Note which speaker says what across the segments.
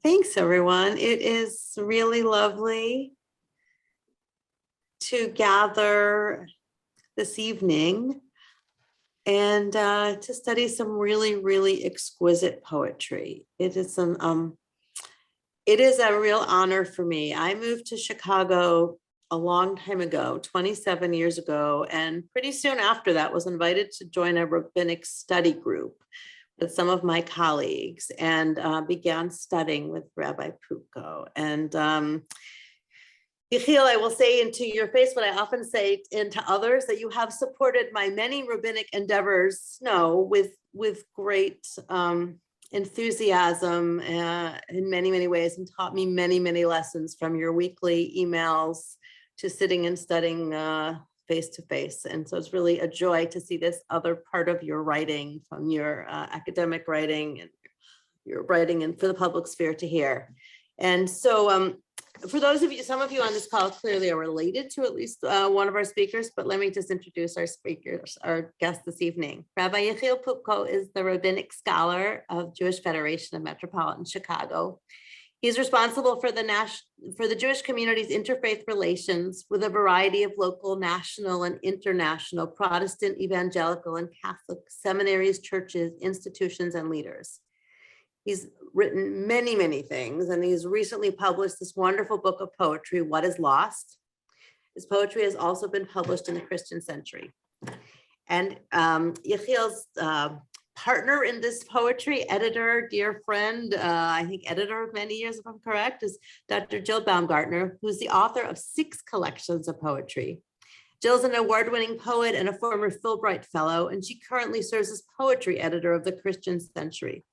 Speaker 1: Thanks, everyone. It is really lovely to gather this evening and to study some really, really exquisite poetry. It is a real honor for me. I moved to Chicago a long time ago, 27 years ago, and pretty soon after that was invited to join a rabbinic study group with some of my colleagues and began studying with Rabbi Poupko. And Yehiel, I will say into your face what I often say into others, that you have supported my many rabbinic endeavors with great enthusiasm in many, many ways, and taught me many, many lessons, from your weekly emails to sitting and studying face to face. And so it's really a joy to see this other part of your writing, from your academic writing and your writing and for the public sphere to hear. And so for those of you, some of you on this call clearly are related to at least one of our speakers, but let me just introduce our speakers, our guest this evening. Rabbi Yehiel Poupko is the rabbinic scholar of Jewish Federation of Metropolitan Chicago. He's responsible for the Jewish community's interfaith relations with a variety of local, national, and international Protestant, evangelical, and Catholic seminaries, churches, institutions, and leaders. He's written many, many things, and he's recently published this wonderful book of poetry, What is Lost? His poetry has also been published in the Christian Century. And Yehiel's partner in this poetry, editor, dear friend, I think editor of many years, if I'm correct, is Dr. Jill Baumgaertner, who's the author of 6 collections of poetry. Jill's an award-winning poet and a former Fulbright Fellow, and she currently serves as poetry editor of the Christian Century.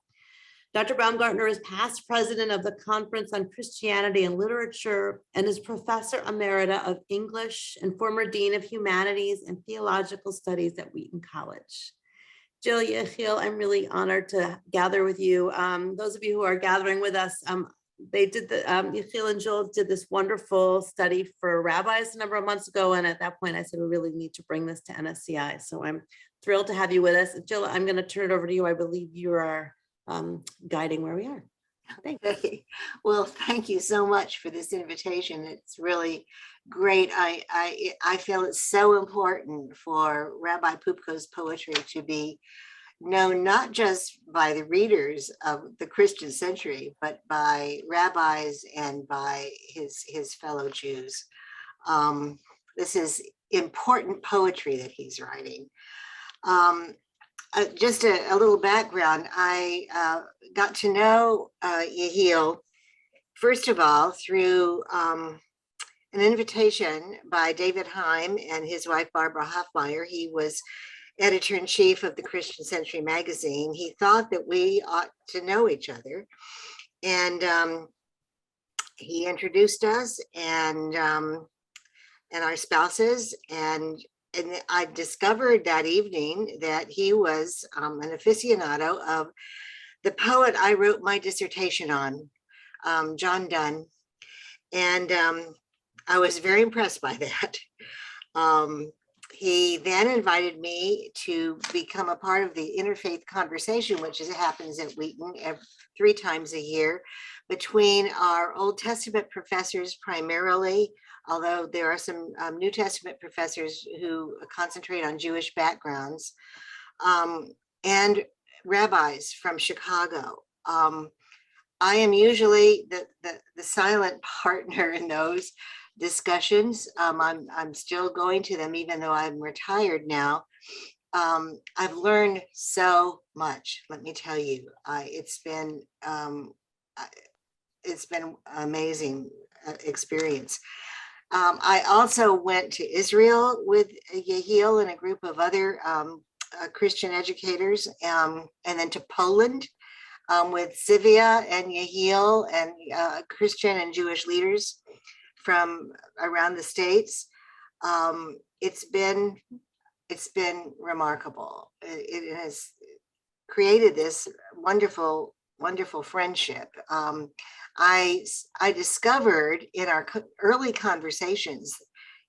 Speaker 1: Dr. Baumgaertner is past president of the Conference on Christianity and Literature and is professor emerita of English and former dean of humanities and theological studies at Wheaton College. Jill, Yehiel, I'm really honored to gather with you. Those of you who are gathering with us, Yehiel and Jill did this wonderful study for rabbis a number of months ago. And at that point, I said, we really need to bring this to NSCI. So I'm thrilled to have you with us. Jill, I'm going to turn it over to you. I believe you are guiding where we are. Thank you.
Speaker 2: Okay. Well, thank you so much for this invitation. It's really great. I feel it's so important for Rabbi Poupko's poetry to be known not just by the readers of the Christian Century, but by rabbis and by his fellow Jews. This is important poetry that he's writing. Just a little background. I got to know Yehiel, first of all, through an invitation by David Heim and his wife, Barbara Hoffmeyer. He was editor-in-chief of the Christian Century magazine. He thought that we ought to know each other. And he introduced us and our spouses, and I discovered that evening that he was an aficionado of the poet I wrote my dissertation on, John Donne. And I was very impressed by that. He then invited me to become a part of the interfaith conversation, which happens at Wheaton 3 times a year, between our Old Testament professors primarily, although there are some New Testament professors who concentrate on Jewish backgrounds, and rabbis from Chicago. I am usually the silent partner in those discussions. I'm still going to them, even though I'm retired now. I've learned so much, let me tell you. It's been amazing experience. I also went to Israel with Yehiel and a group of other Christian educators, and then to Poland with Sivia and Yehiel and Christian and Jewish leaders from around the States. It's been remarkable. It has created this wonderful friendship. I discovered in our early conversations,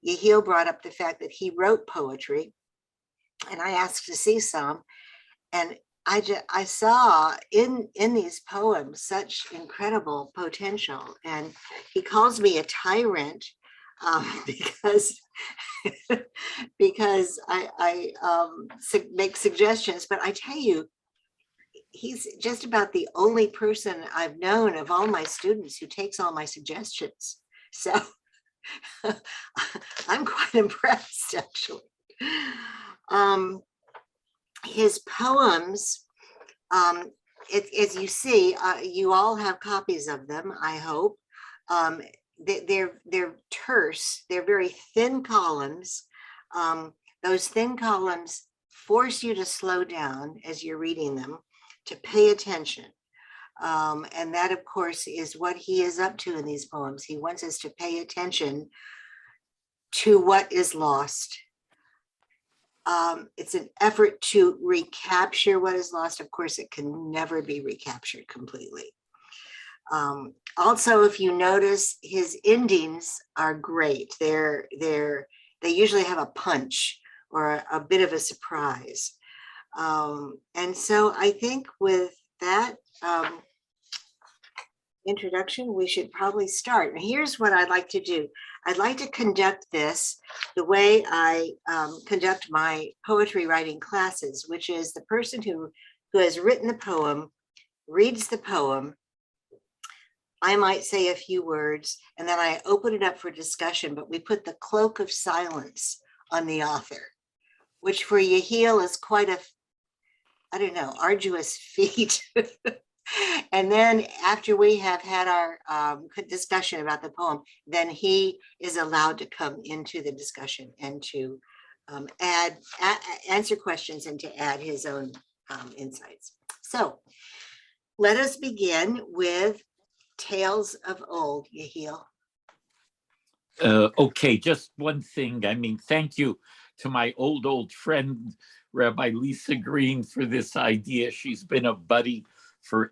Speaker 2: Yehiel brought up the fact that he wrote poetry, and I asked to see some, and I saw in these poems such incredible potential, and he calls me a tyrant because because I make suggestions. But I tell you, he's just about the only person I've known of all my students who takes all my suggestions. So I'm quite impressed, actually. His poems, as you see, you all have copies of them, I hope. They're terse, they're very thin columns. Those thin columns force you to slow down as you're reading them, to pay attention. And that, of course, is what he is up to in these poems. He wants us to pay attention to what is lost. It's an effort to recapture what is lost. Of course, it can never be recaptured completely. Also, if you notice, his endings are great. They usually have a punch or a bit of a surprise. And so I think with that introduction, we should probably start. And here's what I'd like to do. I'd like to conduct this the way I conduct my poetry writing classes, which is the person who has written the poem reads the poem. I might say a few words, and then I open it up for discussion, but we put the cloak of silence on the author, which for Yehiel is quite a, I don't know, arduous feat. And then after we have had our discussion about the poem, then he is allowed to come into the discussion and to answer questions and to add his own insights. So let us begin with Tales of Old, Yehiel.
Speaker 3: Okay, just one thing. I mean, thank you to my old friend, Rabbi Lisa Greene, for this idea. She's been a buddy for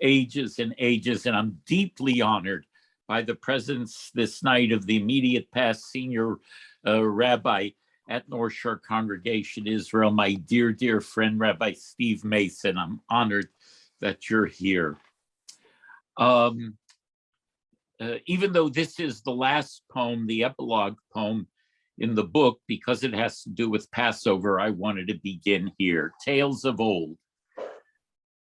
Speaker 3: ages and ages, and I'm deeply honored by the presence this night of the immediate past senior rabbi at North Shore Congregation Israel, my dear friend, Rabbi Steve Mason. I'm honored that you're here. Even though this is the last poem, the epilogue poem in the book, because it has to do with Passover, I wanted to begin here. Tales of Old.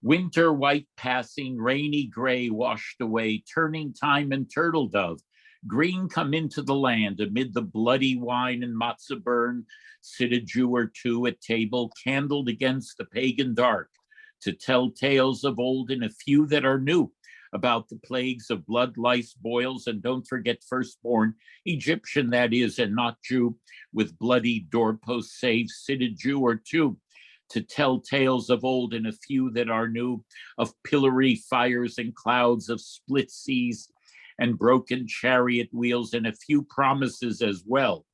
Speaker 3: Winter white passing, rainy gray washed away, turning time and turtle dove. Green come into the land amid the bloody wine and matzah burn. Sit a Jew or two at table, candled against the pagan dark, to tell tales of old and a few that are new, about the plagues of blood, lice, boils, and don't forget firstborn, Egyptian that is, and not Jew, with bloody doorposts save, sit a Jew or two, to tell tales of old and a few that are new, of pillory fires and clouds, of split seas and broken chariot wheels, and a few promises as well.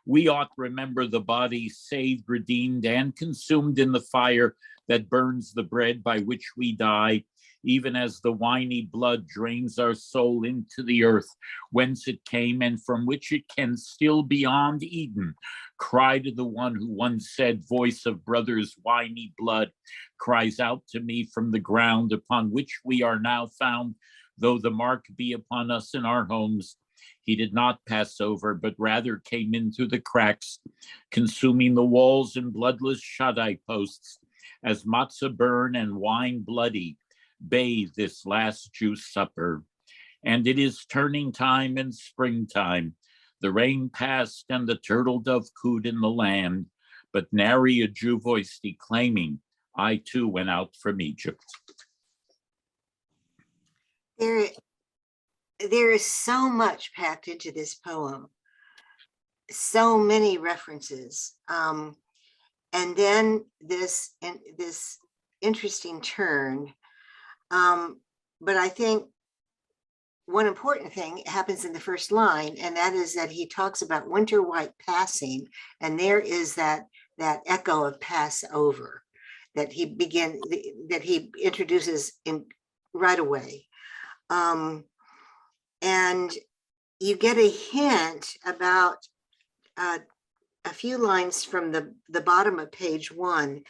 Speaker 3: We ought remember the body saved, redeemed, and consumed in the fire that burns the bread by which we die, even as the winy blood drains our soul into the earth, whence it came and from which it can still beyond Eden cry to the one who once said, voice of brothers, winy blood cries out to me from the ground upon which we are now found, though the mark be upon us in our homes. He did not pass over, but rather came in through the cracks, consuming the walls and bloodless Shaddai posts, as matzah burn and wine bloody bathe this last Jew supper. And it is turning time and springtime. The rain passed and the turtle dove cooed in the land, but nary a Jew voice declaiming, I too went out from Egypt.
Speaker 2: There is so much packed into this poem, so many references, and then this interesting turn. But I think one important thing happens in the first line, and that is that he talks about winter white passing, and there is that echo of Passover that he introduces in right away. And you get a hint about a few lines from the bottom of page 1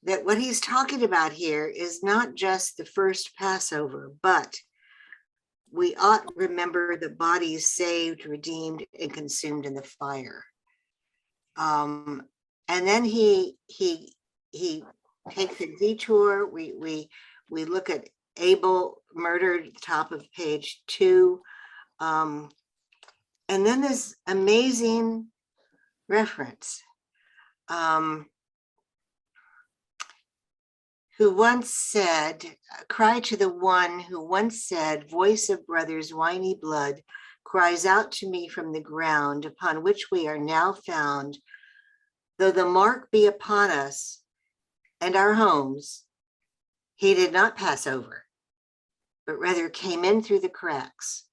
Speaker 2: that what he's talking about here is not just the first Passover, but we ought remember the bodies saved, redeemed, and consumed in the fire. And then he takes a detour. We look at Abel murdered, top of page 2. And then this amazing reference. Who once said, cry to the one who once said, voice of brothers, whiny blood, cries out to me from the ground upon which we are now found. Though the mark be upon us and our homes, he did not pass over, but rather came in through the cracks,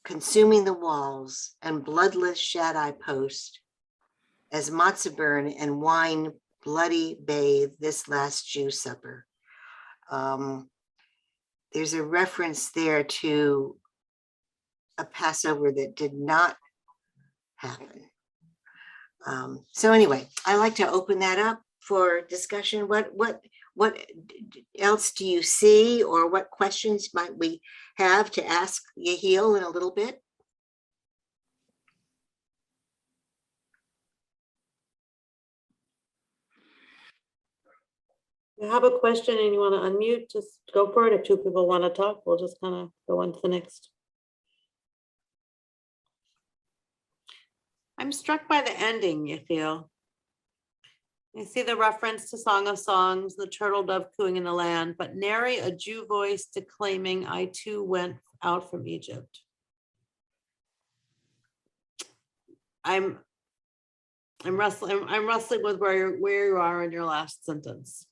Speaker 2: consuming the walls and bloodless Shaddai post, as matzah burn and wine bloody bathe this last Jew supper. There's a reference there to a Passover that did not happen. So anyway, I like to open that up for discussion. What else do you see, or what questions might we have to ask Yehiel in a little bit?
Speaker 1: If you have a question and you want to unmute, just go for it. If 2 people want to talk, we'll just kind of go on to the next. I'm struck by the ending, Yehiel. I see the reference to Song of Songs, the turtle dove cooing in the land, but nary a Jew voice declaiming, I too went out from Egypt. I'm wrestling with where you are in your last sentence.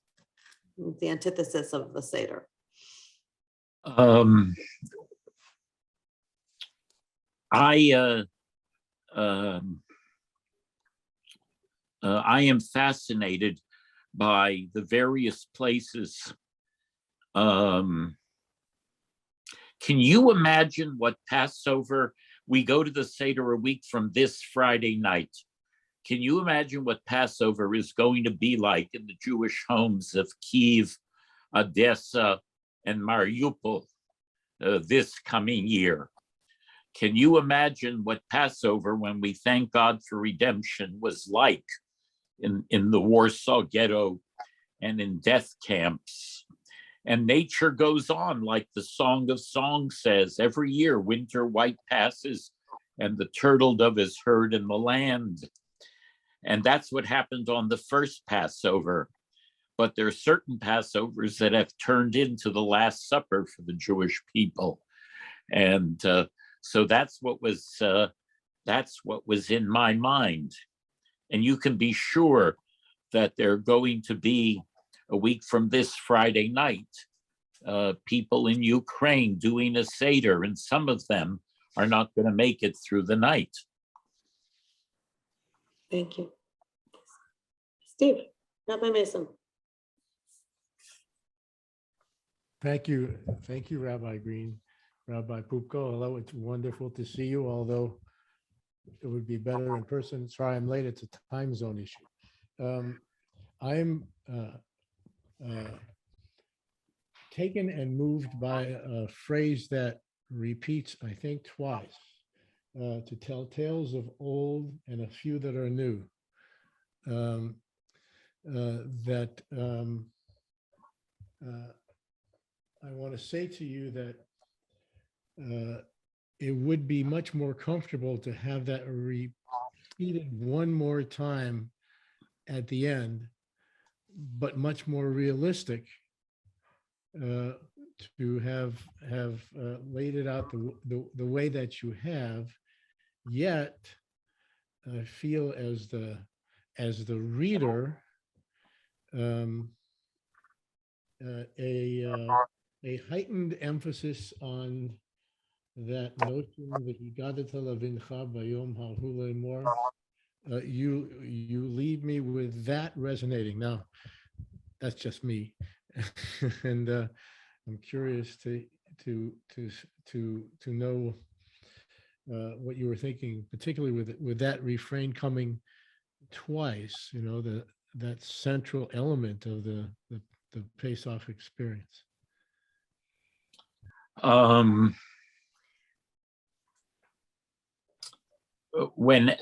Speaker 1: The antithesis of the Seder.
Speaker 3: I am fascinated by the various places. Can you imagine what Passover, we go to the Seder a week from this Friday night. Can you imagine what Passover is going to be like in the Jewish homes of Kyiv, Odessa, and Mariupol this coming year? Can you imagine what Passover, when we thank God for redemption, was like in the Warsaw Ghetto and in death camps? And nature goes on, like the Song of Songs says, every year winter white passes and the turtle dove is heard in the land. And that's what happened on the first Passover. But there are certain Passovers that have turned into the Last Supper for the Jewish people. And so that's what was in my mind. And you can be sure that they're going to be, a week from this Friday night, people in Ukraine doing a Seder, and some of them are not going to make it through the night.
Speaker 1: Thank you. Steve, Rabbi Mason.
Speaker 4: Thank you, Rabbi Greene. Rabbi Poupko, hello, it's wonderful to see you, although it would be better in person. Sorry, I'm late, it's a time zone issue. I'm taken and moved by a phrase that repeats, I think, twice, to tell tales of old and a few that are new. I want to say to you that it would be much more comfortable to have that repeated one more time at the end, but much more realistic to have laid it out the way that you have. Yet I feel as the reader, a heightened emphasis on that notion that you leave me with that resonating. Now, that's just me, and I'm curious to know what you were thinking, particularly with that refrain coming twice. You know, that central element of the face-off experience?
Speaker 3: When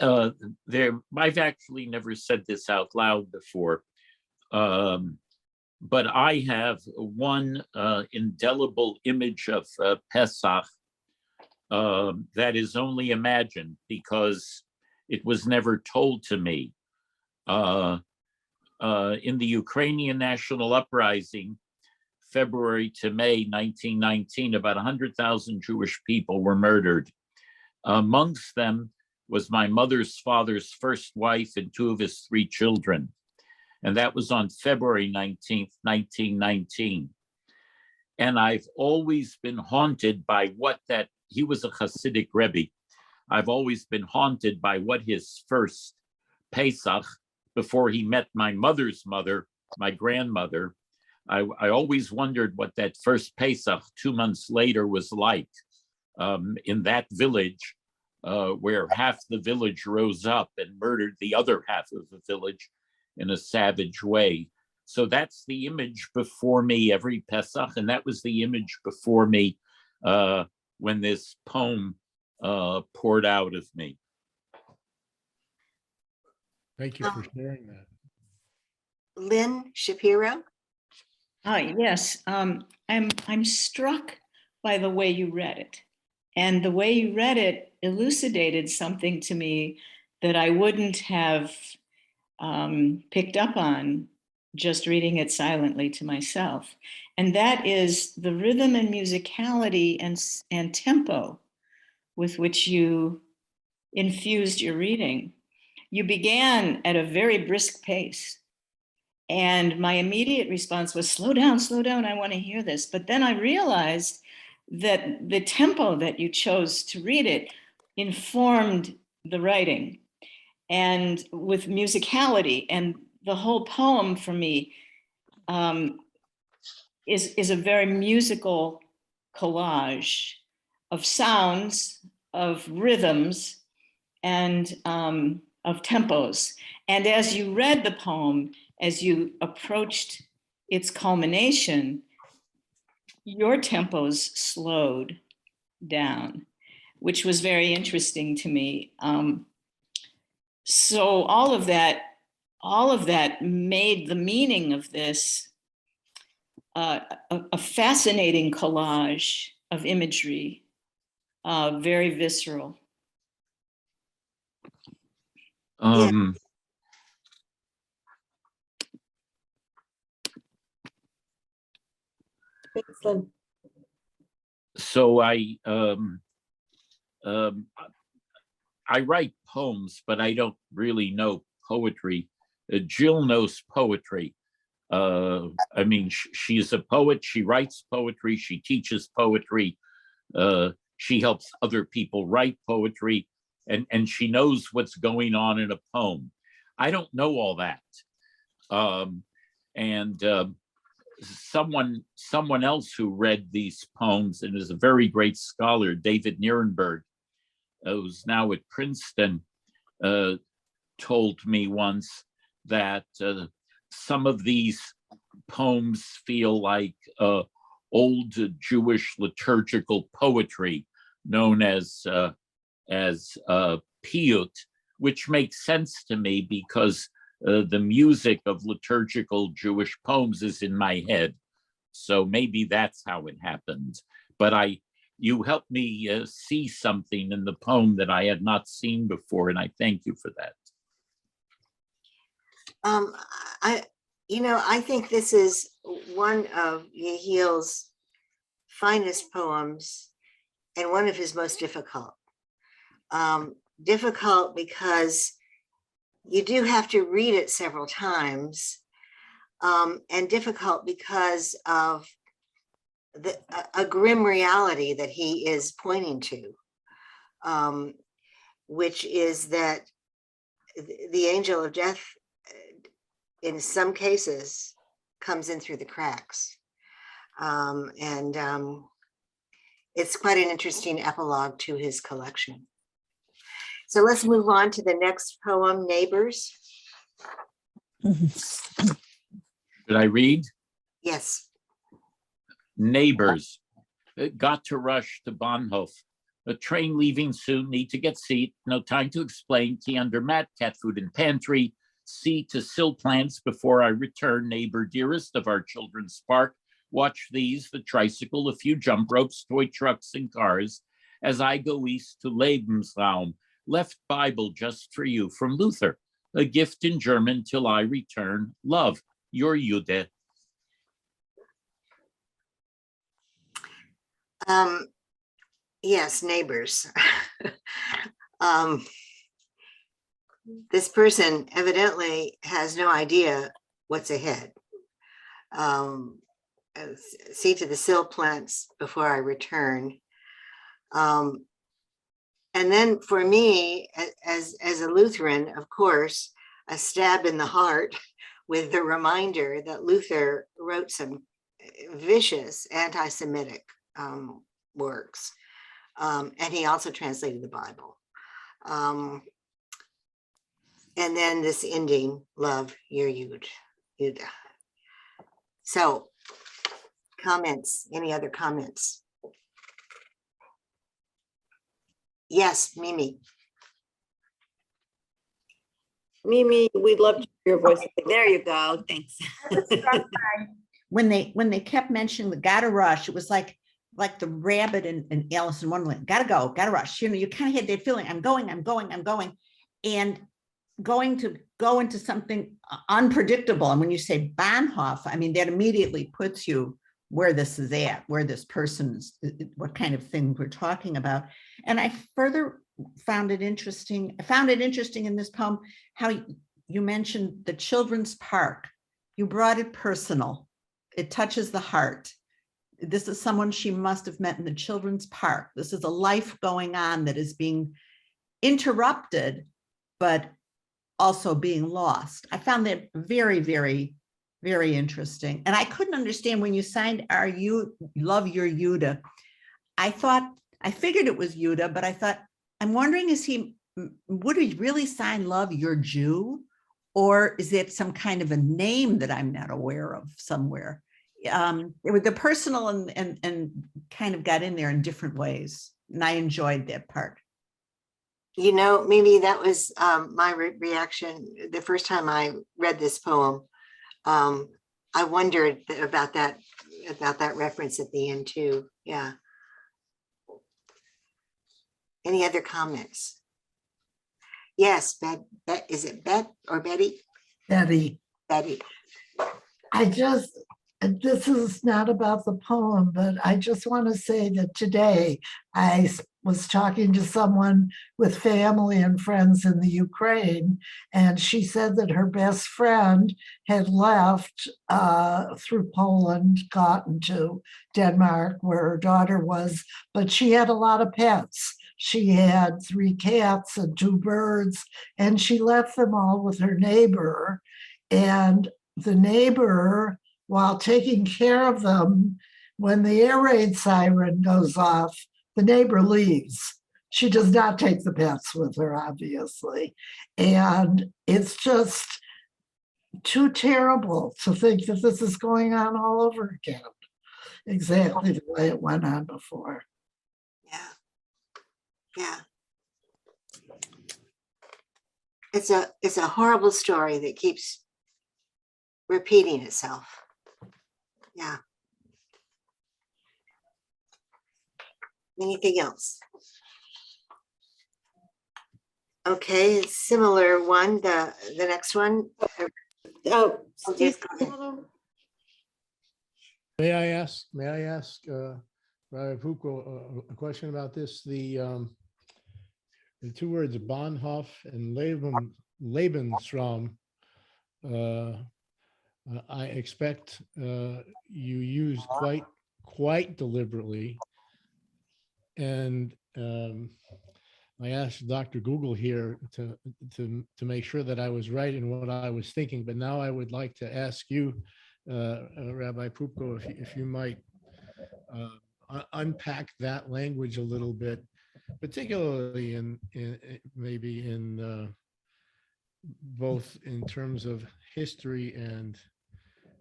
Speaker 3: I've actually never said this out loud before, but I have one indelible image of Pesach that is only imagined because it was never told to me. In the Ukrainian national uprising, February to May 1919, about 100,000 Jewish people were murdered. Amongst them was my mother's father's first wife and two of his three children. And that was on February 19th, 1919. And I've always been haunted by he was a Hasidic Rebbe. I've always been haunted by what his first Pesach, before he met my mother's mother, my grandmother, I always wondered what that first Pesach 2 months later was like in that village where half the village rose up and murdered the other half of the village in a savage way. So that's the image before me every Pesach, and that was the image before me when this poem poured out of me.
Speaker 4: Thank you for sharing that.
Speaker 2: Lynn Shapiro.
Speaker 5: Yes, I'm struck by the way you read it. And the way you read it elucidated something to me that I wouldn't have picked up on just reading it silently to myself. And that is the rhythm and musicality and tempo with which you infused your reading. You began at a very brisk pace. And my immediate response was, slow down, I want to hear this. But then I realized that the tempo that you chose to read it informed the writing, and with musicality. And the whole poem for me is a very musical collage of sounds, of rhythms, and of tempos. And as you read the poem, as you approached its culmination, your tempos slowed down, which was very interesting to me. So all of that made the meaning of this a fascinating collage of imagery, very visceral.
Speaker 1: Excellent.
Speaker 3: So I write poems, but I don't really know poetry. Jill knows poetry. I mean, she's a poet. She writes poetry. She teaches poetry. She helps other people write poetry, and she knows what's going on in a poem. I don't know all that. Someone else who read these poems and is a very great scholar, David Nierenberg, who's now at Princeton, told me once that some of these poems feel like old Jewish liturgical poetry known as piyut, which makes sense to me because the music of liturgical Jewish poems is in my head. So maybe that's how it happened. But you helped me see something in the poem that I had not seen before, and I thank you for that.
Speaker 2: I think this is one of Yehiel's finest poems and one of his most difficult. Difficult because you do have to read it several times, and difficult because of a grim reality that he is pointing to, which is that the angel of death, in some cases, comes in through the cracks. It's quite an interesting epilogue to his collection. So let's move on to the next poem, Neighbors.
Speaker 3: Should I read?
Speaker 2: Yes.
Speaker 3: Neighbors. Got to rush to Bahnhof. A train leaving soon, need to get seat. No time to explain. Tea under mat, cat food in pantry. See to sill plants before I return. Neighbor, dearest of our children's park. Watch these, the tricycle, a few jump ropes, toy trucks and cars. As I go east to Lebensraum, left Bible just for you from Luther. A gift in German till I return. Love, your Jude.
Speaker 2: Yes, neighbors. This person evidently has no idea what's ahead. See to the sill plants before I return. And then for me, as a Lutheran, of course, a stab in the heart with the reminder that Luther wrote some vicious anti-Semitic works. And he also translated the Bible. And then this ending, love, your Jude. So comments, any other comments? Yes, Mimi.
Speaker 1: Mimi, we'd love to hear your voice. There you go. Thanks.
Speaker 6: When they kept mentioning the gotta rush, it was like the rabbit in Alice in Wonderland. Gotta go, gotta rush. You know, you kind of had that feeling, I'm going. And going to go into something unpredictable. And when you say Bahnhof, I mean, that immediately puts you where this is at, where this person's, what kind of thing we're talking about. And I further found it interesting. I found it interesting in this poem, how you mentioned the children's park. You brought it personal. It touches the heart. This is someone she must have met in the children's park. This is a life going on that is being interrupted, but also being lost. I found that very, very, very interesting. And I couldn't understand when you signed love your Jude. I figured it was Jude, but I thought, I'm wondering, would he really sign love your Jew? Or is it some kind of a name that I'm not aware of somewhere? It was the personal and kind of got in there in different ways. And I enjoyed that part.
Speaker 2: You know, Mimi, that was my reaction the first time I read this poem. I wondered about that reference at the end too. Yeah. Any other comments? Yes, is it Beth or Betty?
Speaker 7: Betty.
Speaker 2: Betty.
Speaker 7: This is not about the poem, but I just want to say that today I was talking to someone with family and friends in the Ukraine, and she said that her best friend had left through Poland, gotten to Denmark where her daughter was, but she had a lot of pets. She had 3 cats and 2 birds, and she left them all with her neighbor. And the neighbor, while taking care of them, when the air raid siren goes off, the neighbor leaves. She does not take the pets with her, obviously. And it's just too terrible to think that this is going on all over again, exactly the way it went on before.
Speaker 2: Yeah. Yeah. It's a horrible story that keeps repeating itself. Yeah. Anything else? Okay, similar one, the next one.
Speaker 1: Oh,
Speaker 2: Okay,
Speaker 1: Steve,
Speaker 2: go ahead.
Speaker 4: May I ask, Rabbi Poupko, a question about this? The 2 words, Bahnhof and Lebensraum, I expect you used quite deliberately. And I asked Dr. Google here to make sure that I was right in what I was thinking, but now I would like to ask you, Rabbi Poupko, if you might unpack that language a little bit, particularly in maybe in both in terms of history and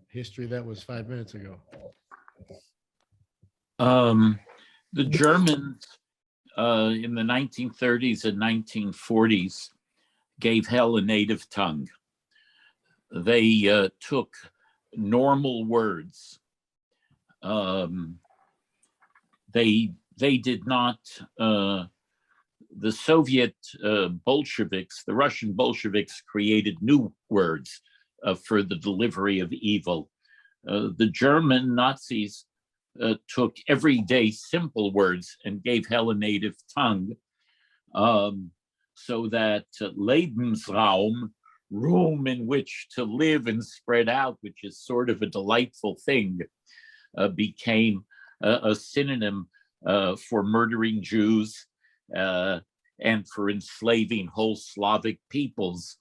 Speaker 4: history that was 5 minutes ago?
Speaker 3: The Germans in the 1930s and 1940s gave hell a native tongue. They took normal words. They did not, the Soviet Bolsheviks, the Russian Bolsheviks created new words for the delivery of evil. The German Nazis took everyday simple words and gave hell a native tongue, so that Lebensraum, room in which to live and spread out, which is sort of a delightful thing, became a synonym for murdering Jews and for enslaving whole Slavic peoples.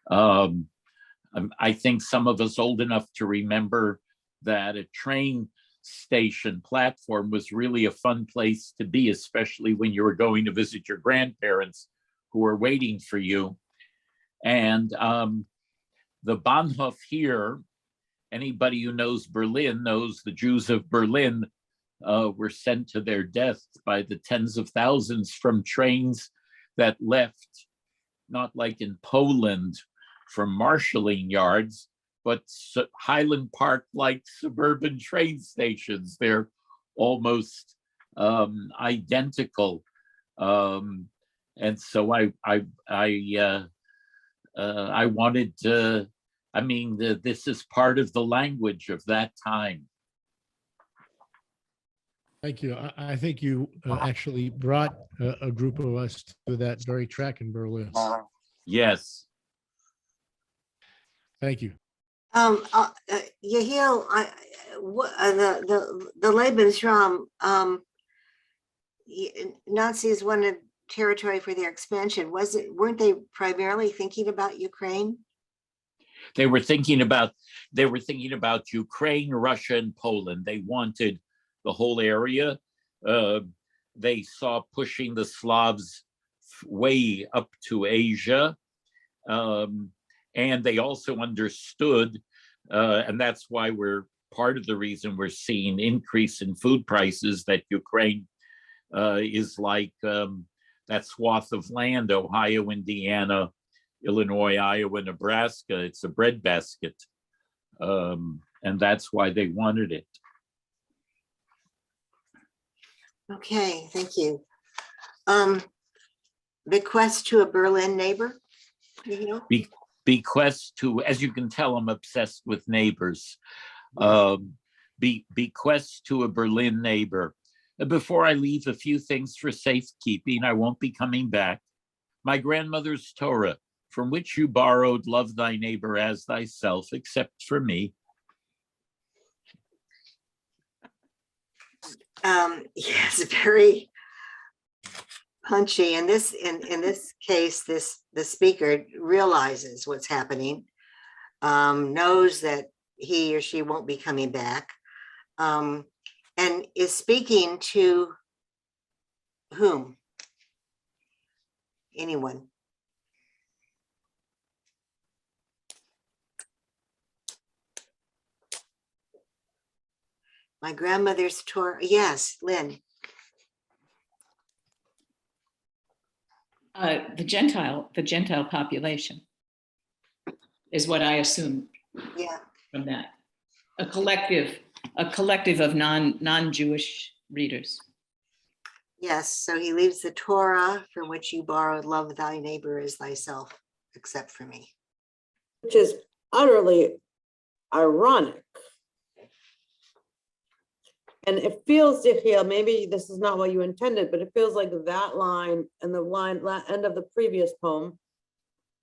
Speaker 3: I think some of us old enough to remember that a train station platform was really a fun place to be, especially when you were going to visit your grandparents who were waiting for you. And the Bahnhof here, anybody who knows Berlin knows the Jews of Berlin were sent to their death by the tens of thousands from trains that left, not like in Poland, from marshalling yards, but Highland Park-like suburban train stations. They're almost identical. And so I wanted to, this is part of the language of that time.
Speaker 4: Thank you. I think you actually brought a group of us to that very track in Berlin.
Speaker 3: Yes.
Speaker 4: Thank you.
Speaker 2: Yehiel, the Lebensraum, Nazis wanted territory for their expansion. Weren't they primarily thinking about Ukraine?
Speaker 3: They were thinking about Ukraine, Russia, and Poland. They wanted the whole area. They saw pushing the Slavs way up to Asia. And they also understood, and that's why part of the reason we're seeing increase in food prices, that Ukraine is like that swath of land, Ohio, Indiana, Illinois, Iowa, Nebraska. It's a breadbasket. And that's why they wanted it.
Speaker 2: Okay, thank you. Bequest to a Berlin neighbor?
Speaker 3: Bequest to, as you can tell, I'm obsessed with neighbors. Bequest to a Berlin neighbor. Before I leave, a few things for safekeeping. I won't be coming back. My grandmother's Torah, from which you borrowed, love thy neighbor as thyself, except for me.
Speaker 2: Yes, very punchy. In this case, the speaker realizes what's happening, knows that he or she won't be coming back, and is speaking to whom? Anyone? My grandmother's Torah. Yes, Lynn.
Speaker 5: The Gentile population is what I assume.
Speaker 2: Yeah.
Speaker 5: From that, a collective of non-Jewish readers.
Speaker 2: Yes. So he leaves the Torah, from which you borrowed, love thy neighbor as thyself, except for me.
Speaker 1: Which is utterly ironic. And it feels, Yehiel, maybe this is not what you intended, but it feels like that line and the end of the previous poem,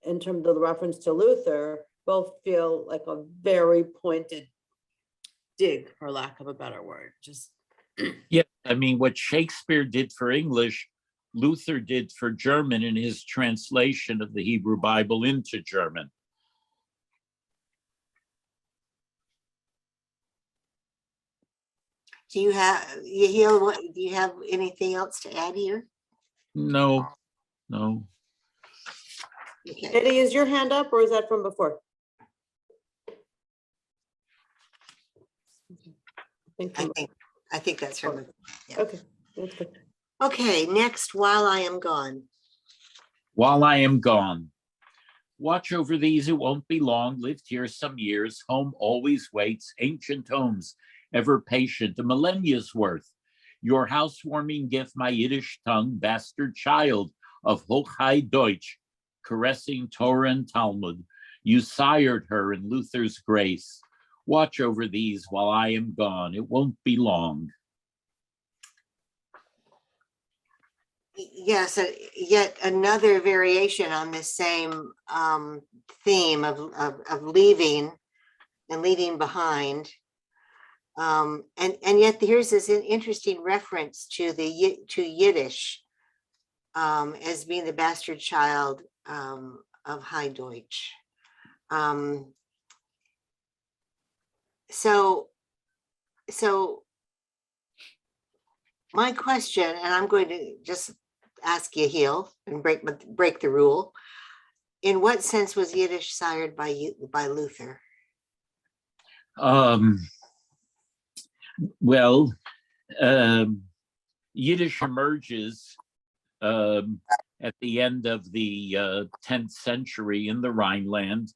Speaker 1: in terms of the reference to Luther, both feel like a very pointed dig, for lack of a better word. Just
Speaker 3: Yeah, what Shakespeare did for English, Luther did for German in his translation of the Hebrew Bible into German.
Speaker 2: Do you have, Yehiel, do you have anything else to add here?
Speaker 3: No.
Speaker 2: Okay,
Speaker 1: Eddie, is your hand up or is that from before? from-
Speaker 2: I think that's from, yeah.
Speaker 1: Okay, that's good.
Speaker 2: Okay, next, While I Am Gone.
Speaker 3: While I am gone, watch over these who won't be long, lived here some years, home always waits, ancient homes, ever patient, a millennia's worth. Your housewarming gift, my Yiddish tongue, bastard child of Hochhai Deutsch, caressing Torah and Talmud. You sired her in Luther's grace. Watch over these while I am gone. It won't be long.
Speaker 2: Yes, yet another variation on this same theme of leaving and leaving behind. And yet here's this interesting reference to Yiddish as being the bastard child of High Deutsch. So my question, and I'm going to just ask Yehiel and break the rule. In what sense was Yiddish sired by Luther?
Speaker 3: Well, Yiddish emerges at the end of the 10th century in the Rhineland.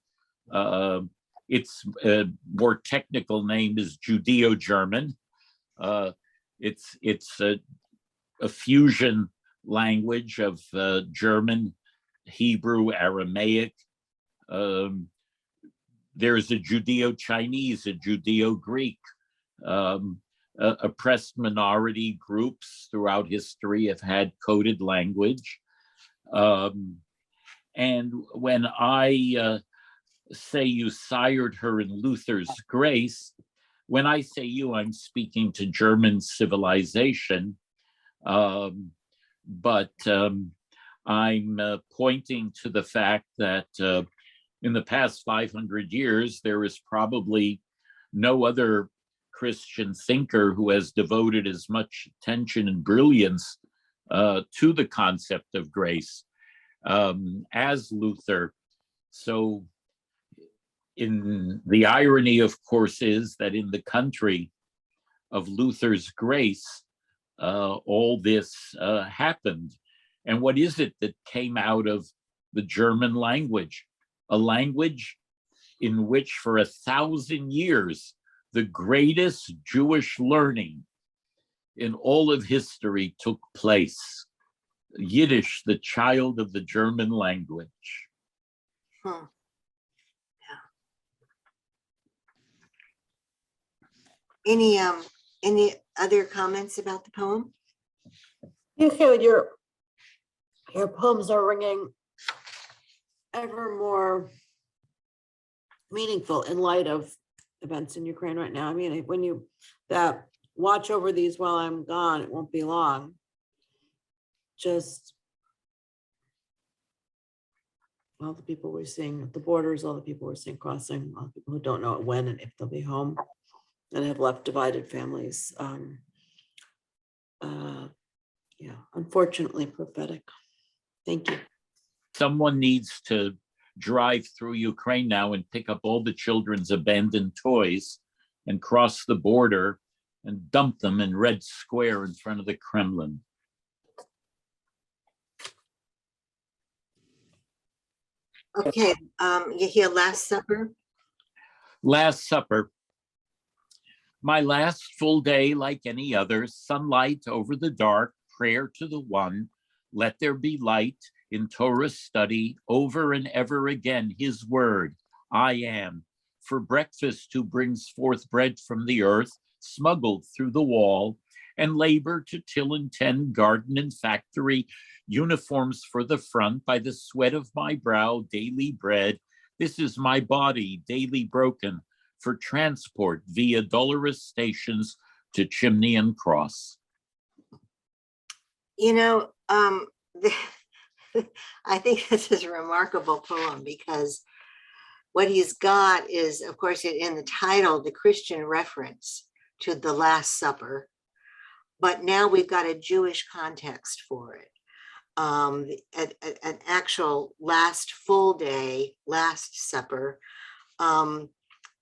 Speaker 3: Its more technical name is Judeo-German. It's a fusion language of German, Hebrew, Aramaic. There's a Judeo-Chinese, a Judeo-Greek. Oppressed minority groups throughout history have had coded language. And when I say you sired her in Luther's grace, when I say you, I'm speaking to German civilization, but I'm pointing to the fact that in the past 500 years, there is probably no other Christian thinker who has devoted as much attention and brilliance to the concept of grace as Luther. So in the irony, of course, is that in the country of Luther's grace, all this happened. And what is it that came out of the German language? A language in which for 1,000 years, the greatest Jewish learning in all of history took place. Yiddish, the child of the German language.
Speaker 2: Huh. Yeah. Any other comments about the poem?
Speaker 1: Your poems are ringing ever more meaningful in light of events in Ukraine right now. I mean, when you that watch over these while I'm gone, it won't be long. Just all the people we're seeing at the borders, all the people we're seeing crossing, all the people who don't know when and if they'll be home and have left divided families. Yeah, unfortunately prophetic. Thank you.
Speaker 3: Someone needs to drive through Ukraine now and pick up all the children's abandoned toys and cross the border and dump them in Red Square in front of the Kremlin.
Speaker 2: Okay, Yehiel, Last Supper.
Speaker 3: Last Supper. My last full day like any other, sunlight over the dark, prayer to the one, let there be light in Torah study over and ever again, his word, I am. For breakfast who brings forth bread from the earth, smuggled through the wall, and labor to till and tend garden and factory, uniforms for the front, by the sweat of my brow, daily bread. This is my body, daily broken, for transport via dolorous stations to Chimney and Cross.
Speaker 2: You know, I think this is a remarkable poem because what he's got is, of course, in the title, the Christian reference to the Last Supper, but now we've got a Jewish context for it. an actual last full day, Last Supper. And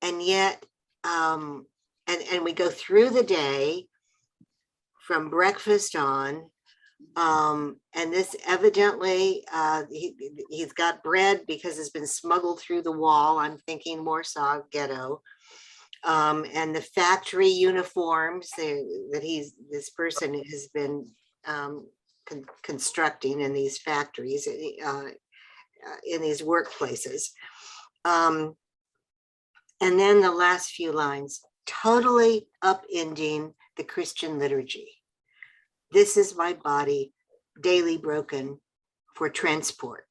Speaker 2: yet, and we go through the day from breakfast on. And this evidently, he's got bread because it's been smuggled through the wall. I'm thinking Warsaw Ghetto. And the factory uniforms that this person has been constructing in these factories, in these workplaces. And then the last few lines, totally upending the Christian liturgy. This is my body daily broken for transport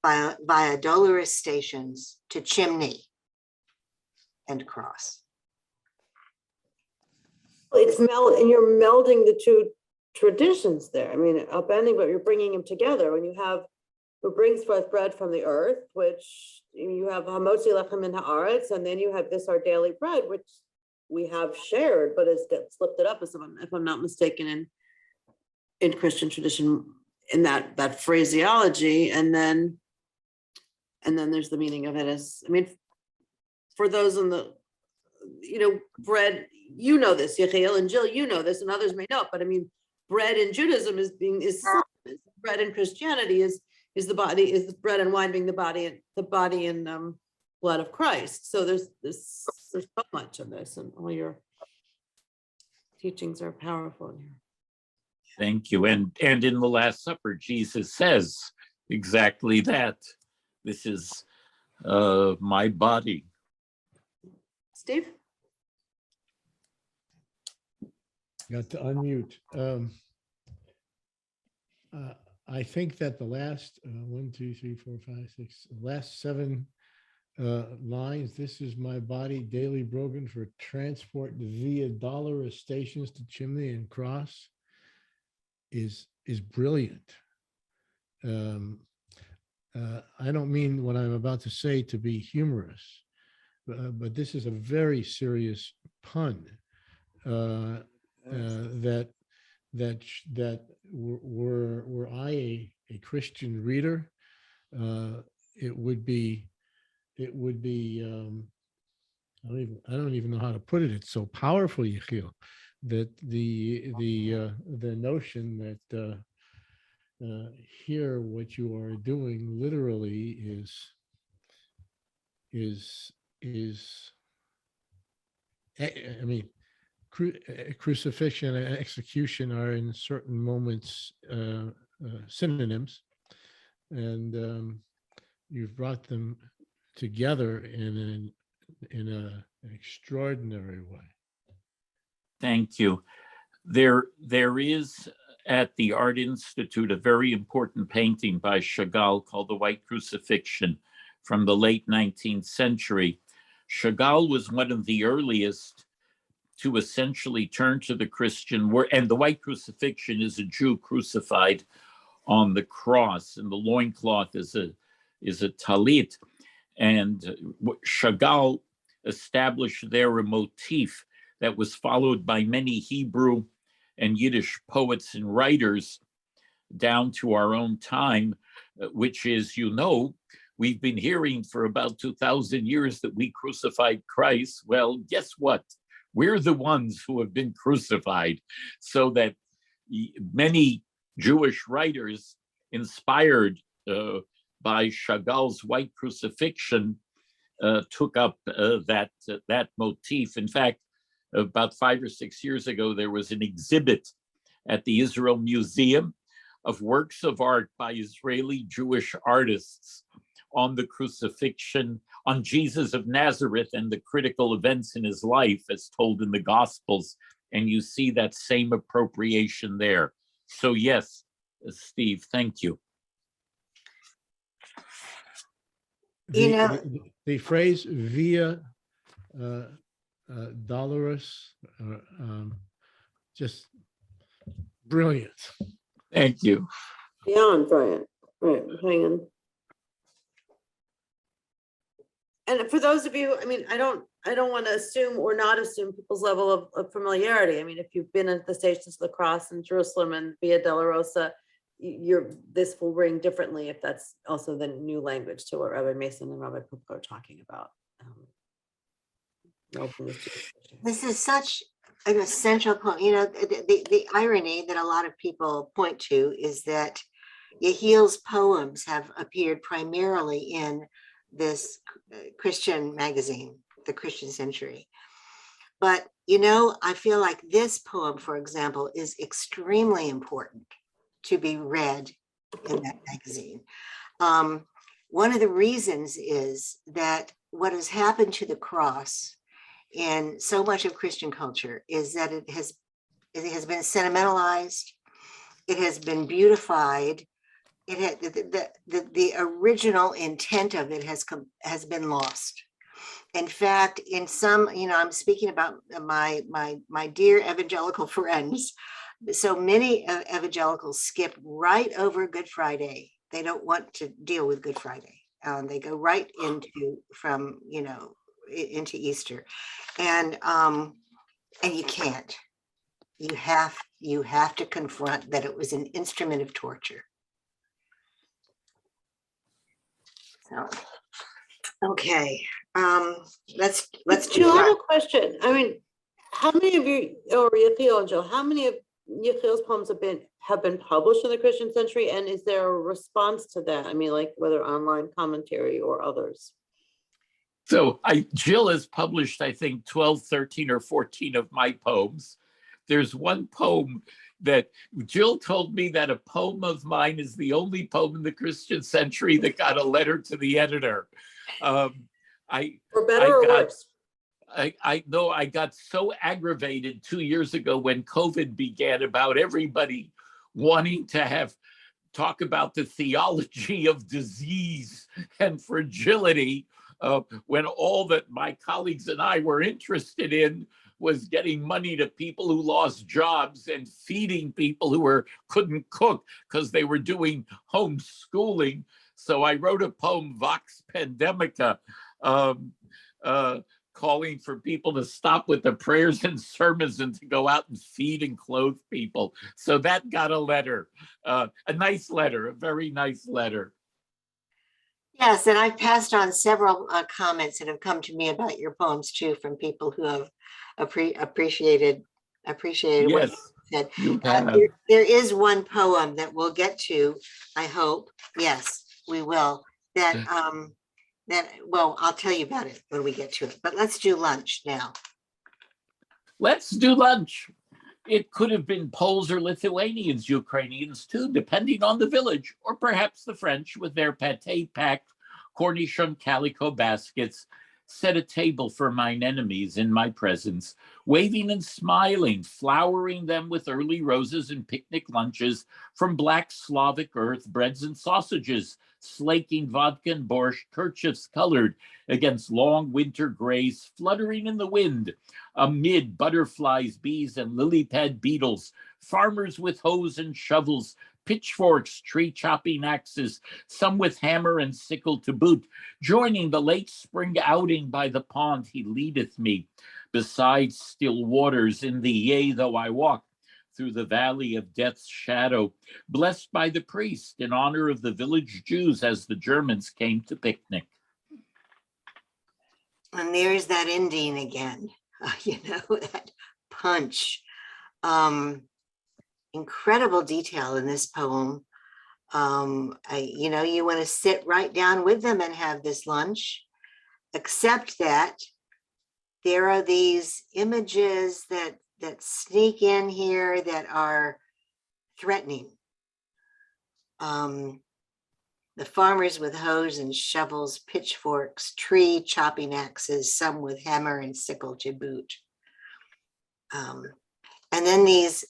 Speaker 2: via dolorous stations to chimney and cross.
Speaker 1: And you're melding the two traditions there. I mean, upending, but you're bringing them together. When you have who brings forth bread from the earth, which you have hamotzi lechem min haaretz, and then you have this our daily bread, which we have shared, but it's slipped it up, if I'm not mistaken, in Christian tradition, in that phraseology, and then there's the meaning of it as, I mean, for those in the, bread, this, Yehiel and Jill, this, and others may not, but I mean, bread in Judaism is bread in Christianity is the body, is bread and wine being the body and blood of Christ. So there's so much of this, and all your teachings are powerful in here.
Speaker 3: Thank you. And in the Last Supper, Jesus says exactly that. This is my body.
Speaker 1: Steve?
Speaker 4: Got to unmute. I think that the last 1, 2, 3, 4, 5, 6, last 7 lines, this is my body daily broken for transport via dolorous stations to chimney and cross, is brilliant. I don't mean what I'm about to say to be humorous, but this is a very serious pun. That were I a Christian reader, it would be I don't even know how to put it. It's so powerful, Yehiel, that the notion that here what you are doing literally is I mean, crucifixion and execution are in certain moments synonyms, and you've brought them together in an extraordinary way.
Speaker 3: Thank you. There is at the Art Institute a very important painting by Chagall called The White Crucifixion from the late 19th century. Chagall was one of the earliest to essentially turn to the Christian word, and the white crucifixion is a Jew crucified on the cross, and the loincloth is a talit. And Chagall established there a motif that was followed by many Hebrew and Yiddish poets and writers down to our own time, which is, we've been hearing for about 2,000 years that we crucified Christ. Well, guess what? We're the ones who have been crucified, so that many Jewish writers inspired by Chagall's white crucifixion took up that motif. In fact, about 5 or 6 years ago, there was an exhibit at the Israel Museum of works of art by Israeli Jewish artists on the crucifixion, on Jesus of Nazareth and the critical events in his life as told in the Gospels. And you see that same appropriation there. So yes, Steve, thank you.
Speaker 4: The phrase via dolorous, just brilliant.
Speaker 3: Thank you.
Speaker 1: Beyond brilliant. Right, hang on. And for those of you, I mean, I don't want to assume or not assume people's level of familiarity. I mean, if you've been at the Stations of the Cross in Jerusalem and Via Dolorosa, this will ring differently if that's also the new language to what Rabbi Mason and Rabbi Poupko are talking about.
Speaker 2: This is such an essential point. You know, the irony that a lot of people point to is that Yehiel's poems have appeared primarily in this Christian magazine, The Christian Century. But, you know, I feel like this poem, for example, is extremely important to be read in that magazine. One of the reasons is that what has happened to the cross in so much of Christian culture is that it has been sentimentalized, it has been beautified, it had the original intent of it has been lost. In fact, in some, you know, I'm speaking about my dear evangelical friends. So many evangelicals skip right over Good Friday. They don't want to deal with Good Friday. They go right into Easter, and you can't. You have to confront that it was an instrument of torture. So, okay, let's do
Speaker 1: Jill, I have
Speaker 2: that.
Speaker 1: a question. I mean, how many of you, or Yehiel and Jill, how many of Yehiel's poems have been published in the Christian Century, and is there a response to that? I mean, like whether online commentary or others?
Speaker 3: So Jill has published, I think, 12, 13, or 14 of my poems. There's one poem that Jill told me that a poem of mine is the only poem in the Christian Century that got a letter to the editor.
Speaker 1: For better or worse?
Speaker 3: I know I got so aggravated 2 years ago when COVID began about everybody wanting to talk about the theology of disease and fragility, when all that my colleagues and I were interested in was getting money to people who lost jobs and feeding people who couldn't cook because they were doing homeschooling. So I wrote a poem, Vox Pandemica, calling for people to stop with the prayers and sermons and to go out and feed and clothe people. So that got a letter, a nice letter, a very nice letter.
Speaker 2: Yes, and I've passed on several comments that have come to me about your poems too, from people who have appreciated what
Speaker 3: Yes,
Speaker 2: you said.
Speaker 3: you have.
Speaker 2: There is one poem that we'll get to, I hope. Yes, we will. Well, I'll tell you about it when we get to it, but let's do lunch now.
Speaker 3: Let's do lunch. It could have been Poles or Lithuanians, Ukrainians too, depending on the village, or perhaps the French with their pate-packed cornichon calico baskets set a table for mine enemies in my presence, waving and smiling, flowering them with early roses and picnic lunches from black Slavic earth, breads and sausages, slaking vodka and borscht, kerchiefs colored against long winter grays fluttering in the wind, amid butterflies, bees, and lily pad beetles, farmers with hoes and shovels, pitchforks, tree chopping axes, some with hammer and sickle to boot, joining the late spring outing by the pond he leadeth me, beside still waters in the yea though I walk through the valley of death's shadow, blessed by the priest in honor of the village Jews as the Germans came to picnic.
Speaker 2: And there's that ending again, that punch. Incredible detail in this poem. You want to sit right down with them and have this lunch, except that there are these images that sneak in here that are threatening. The farmers with hoes and shovels, pitchforks, tree chopping axes, some with hammer and sickle to boot. And then these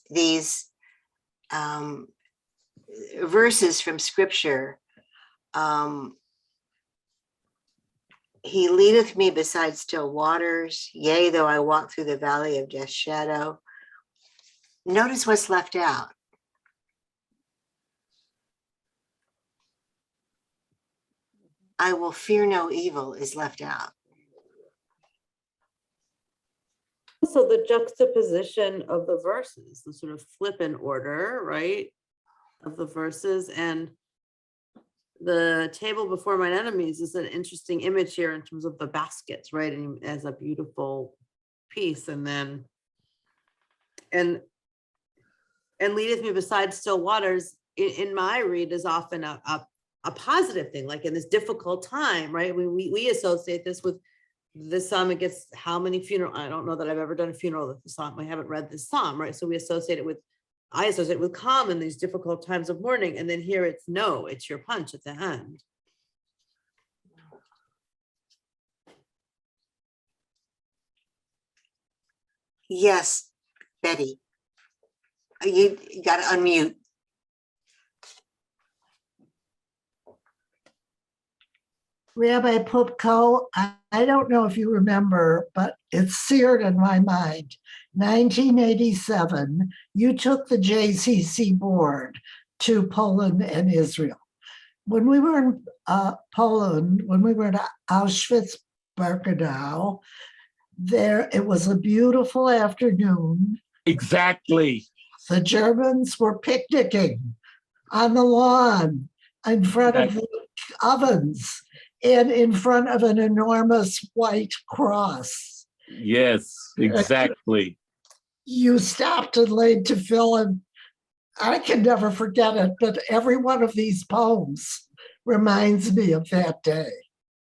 Speaker 2: verses from scripture. He leadeth me beside still waters, yea, though I walk through the valley of death's shadow. Notice what's left out. I will fear no evil is left out.
Speaker 1: So the juxtaposition of the verses, the sort of flip in order, right? of the verses, and the table before mine enemies is an interesting image here in terms of the baskets, right? And as a beautiful piece, and then and leadeth me beside still waters in my read is often a positive thing, like in this difficult time, right? We associate this with this psalm. It gets how many funeral? I don't know that I've ever done a funeral with the psalm. I haven't read this psalm, right? So we associate it with, I associate it with calm in these difficult times of mourning. And then here it's no, it's your punch at the end.
Speaker 2: Yes, Betty. You got to unmute.
Speaker 7: Rabbi Poupko, I don't know if you remember, but it's seared in my mind. 1987, you took the JCC board to Poland and Israel. When we were in Poland, when we were at Auschwitz-Birkenau, it was a beautiful afternoon.
Speaker 3: Exactly.
Speaker 7: The Germans were picnicking on the lawn in front of the ovens and in front of an enormous white cross.
Speaker 3: Yes, exactly.
Speaker 7: You stopped and laid tefillin. I can never forget it, but every one of these poems reminds me of that day.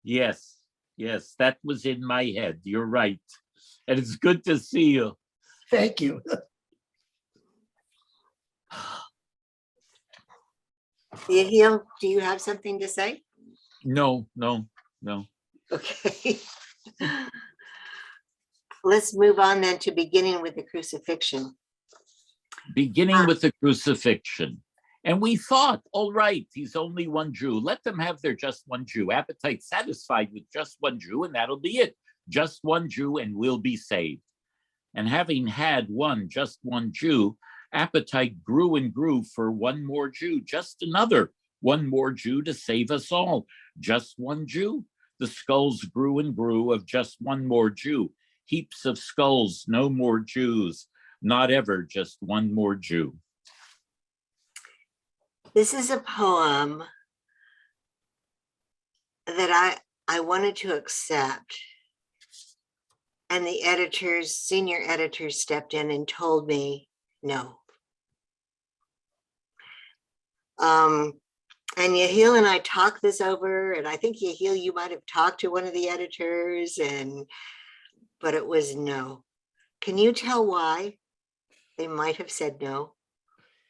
Speaker 3: Yes, yes, that was in my head. You're right. And it's good to see you.
Speaker 7: Thank you.
Speaker 2: Yehiel, do you have something to say?
Speaker 3: No.
Speaker 2: Okay. Let's move on then to beginning with the crucifixion.
Speaker 3: Beginning with the crucifixion. And we thought, all right, he's only one Jew. Let them have their just one Jew. Appetite satisfied with just one Jew, and that'll be it. Just one Jew, and we'll be saved. And having had just one Jew, appetite grew and grew for one more Jew, just another one more Jew to save us all. Just one Jew. The skulls grew and grew of just one more Jew. Heaps of skulls, no more Jews. Not ever just one more Jew.
Speaker 2: This is a poem that I wanted to accept. And the senior editors stepped in and told me no. And Yehiel and I talked this over, and I think Yehiel, you might have talked to one of the editors, but it was no. Can you tell why they might have said no?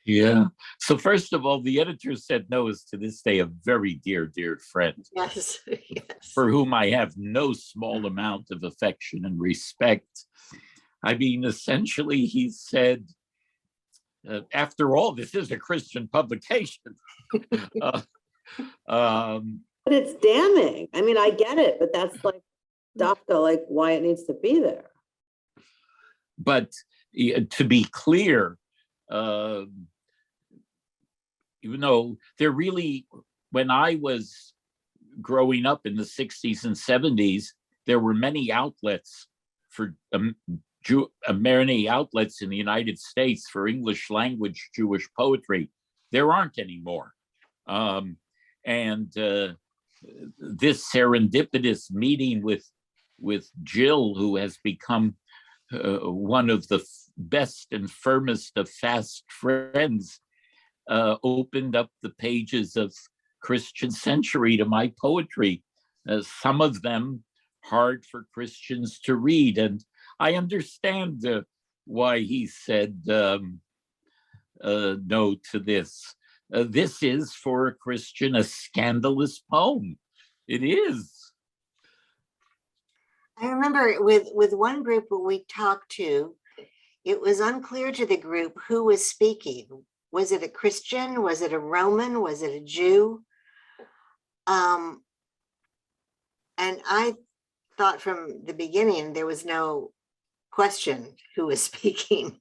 Speaker 3: Yeah. So first of all, the editor said no is to this day a very dear friend.
Speaker 2: Yes, yes.
Speaker 3: For whom I have no small amount of affection and respect. I mean, essentially, he said, after all, this is a Christian publication.
Speaker 1: But it's damning. I mean, I get it, but that's like Dr. like why it needs to be there.
Speaker 3: But to be clear, even though there really, when I was growing up in the 60s and 70s, there were many outlets for many outlets in the United States for English language Jewish poetry. There aren't anymore. This serendipitous meeting with Jill, who has become one of the best and firmest of fast friends, opened up the pages of Christian Century to my poetry, some of them hard for Christians to read. And I understand why he said no to this. This is, for a Christian, a scandalous poem. It is.
Speaker 2: I remember with one group that we talked to, it was unclear to the group who was speaking. Was it a Christian? Was it a Roman? Was it a Jew? And I thought from the beginning there was no question who was speaking.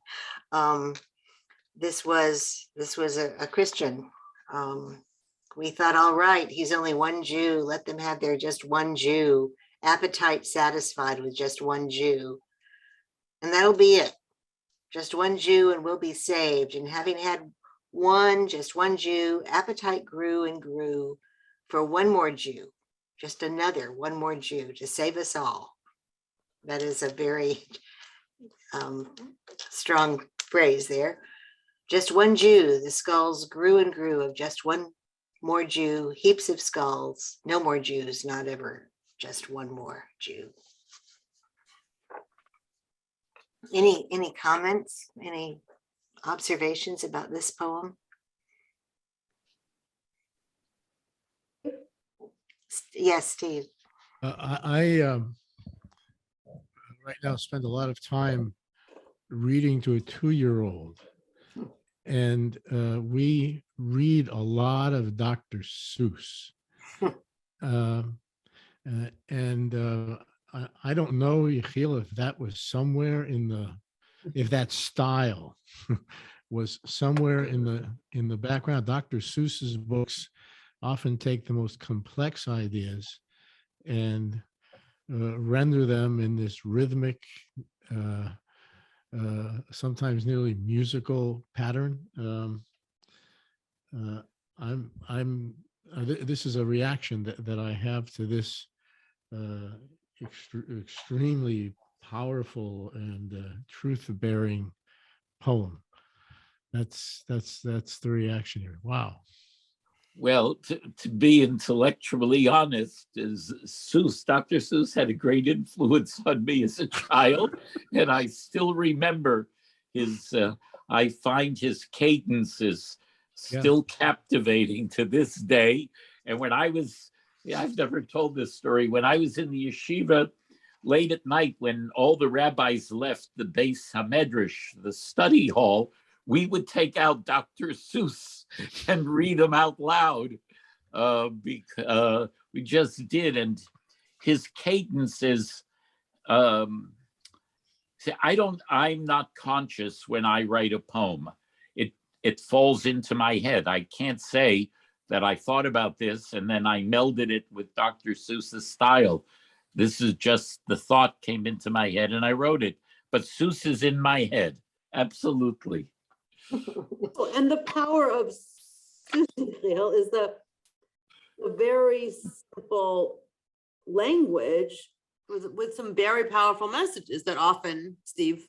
Speaker 2: This was a Christian. We thought, all right, he's only one Jew. Let them have their just one Jew. Appetite satisfied with just one Jew. And that'll be it. Just one Jew and we'll be saved. And having had just one Jew, appetite grew and grew for one more Jew, just another one more Jew to save us all. That is a very strong phrase there. Just one Jew, the skulls grew and grew of just one more Jew, heaps of skulls, no more Jews, not ever, just one more Jew. Any comments, any observations about this poem? Yes, Steve.
Speaker 4: I right now spend a lot of time reading to a 2-year-old, and we read a lot of Dr. Seuss. I don't know, Yehiel, if that was somewhere if that style was somewhere in the background. Dr. Seuss's books often take the most complex ideas and render them in this rhythmic, sometimes nearly musical pattern. This is a reaction that I have to this extremely powerful and truth-bearing poem. That's the reaction here. Wow.
Speaker 3: Well, to be intellectually honest, Dr. Seuss had a great influence on me as a child, and I still remember I find his cadences still captivating to this day. And when I've never told this story, when I was in the yeshiva late at night, when all the rabbis left the Beis Hamedrash, the study hall, we would take out Dr. Seuss and read them out loud. We just did. And his cadences, I'm not conscious when I write a poem. It falls into my head. I can't say that I thought about this and then I melded it with Dr. Seuss's style. This is just the thought came into my head and I wrote it. But Seuss is in my head. Absolutely.
Speaker 1: And the power of Seuss is the very simple language with some very powerful messages that often, Steve,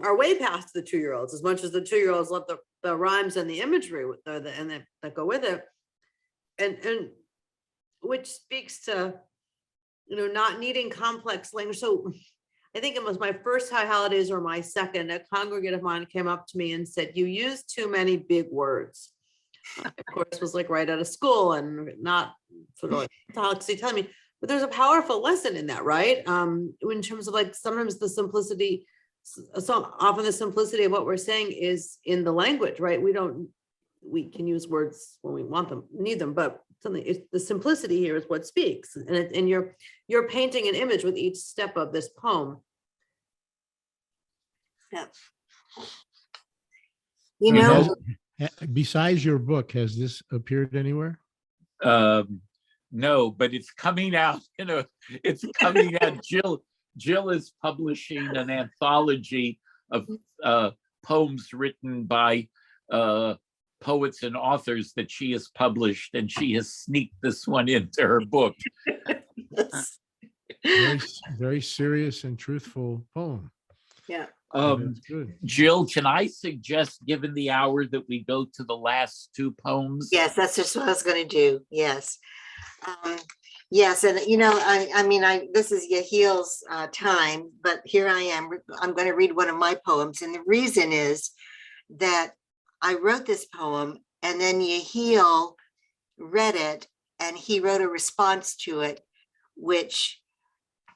Speaker 1: are way past the 2-year-olds, as much as the 2-year-olds love the rhymes and the imagery that go with it, and which speaks to not needing complex language. So I think it was my first high holidays or my second, a congregant of mine came up to me and said, "You use too many big words." Of course, was like right out of school and not sort of like telling me, but there's a powerful lesson in that, right? In terms of like sometimes the simplicity, so often the simplicity of what we're saying is in the language, right? We can use words when we want them, need them, but the simplicity here is what speaks. And you're painting an image with each step of this poem.
Speaker 2: Yeah.
Speaker 4: Besides your book, has this appeared anywhere?
Speaker 3: No, but it's coming out. It's coming out. Jill is publishing an anthology of poems written by poets and authors that she has published, and she has sneaked this one into her book.
Speaker 4: Very, very serious and truthful poem.
Speaker 2: Yeah.
Speaker 4: Good.
Speaker 3: Jill, can I suggest, given the hour, that we go to the last 2 poems?
Speaker 2: Yes, that's just what I was going to do. Yes. Yes, and this is Yehiel's time, but here I am. I'm going to read one of my poems, and the reason is that I wrote this poem, and then Yehiel read it, and he wrote a response to it, which